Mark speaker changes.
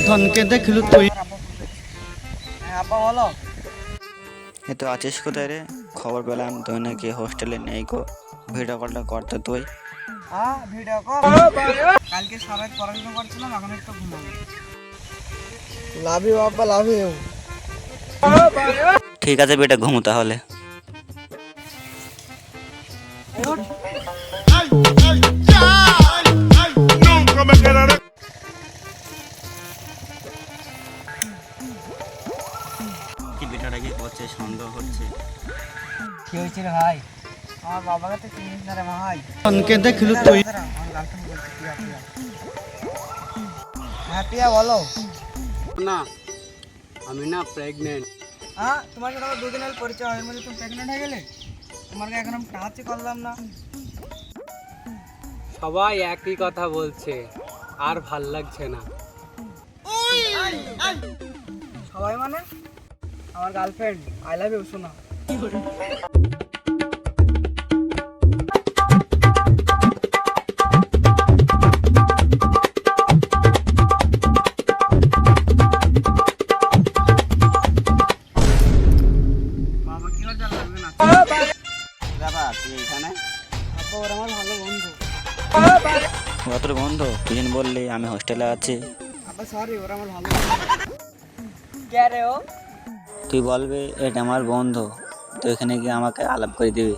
Speaker 1: ধনকে দেখলু তুই।
Speaker 2: আপা বলো।
Speaker 3: এ তো আছিস কোথায় রে? খবর পেলাম তুই নাকি হোস্টেলে নেই গো, ভিডিও কলটা করতে তুই।
Speaker 2: হ্যাঁ ভিডিও কল। কালকে সারাত পড়াশোনা করছিলাম, এখন একটু ঘুমাবো। লাভ ইউ আব্বা, লাভ ইউ।
Speaker 3: ঠিক আছে বেটা, ঘুমো তাহলে। কি বেটাটা কি করছে, সন্দেহ হচ্ছে।
Speaker 2: কি হয়েছে রে ভাই? আমার বাবাকে তো চিনিস না রে ভাই।
Speaker 1: ধনকে দেখলু তুই।
Speaker 2: আমার গার্লফ্রেন্ড বলছে প্রিয়া প্রিয়া। হ্যাঁ প্রিয়া বলো।
Speaker 4: না, আমি না প্রেগনেন্ট।
Speaker 2: হ্যাঁ তোমার সাথে আমার দুদিন আগে পরিচয় হয়, মধ্যে তুমি প্রেগনেন্ট হয়ে গেলে? তোমাকে এখন আমি টাচই করলাম না।
Speaker 4: সবাই একই কথা বলছে, আর ভাল লাগছে না।
Speaker 2: সবাই মানে? আমার গার্লফ্রেন্ড, আই লাভ ইউ শোনা। বাবা কি আর লাগবে না।
Speaker 3: বাবা তুই এখানে?
Speaker 2: আব্বা ওর আমার ভালো বন্ধু।
Speaker 3: ওরা তোর বন্ধু? তুই যেন বললি আমি হোস্টেলে আছি।
Speaker 2: আব্বা সরি, ওরা আমার ভালো কে রে ও?
Speaker 3: তুই বলবি এটা আমার বন্ধু, তুই এখানে গিয়ে আমাকে আলাপ করে দিবি।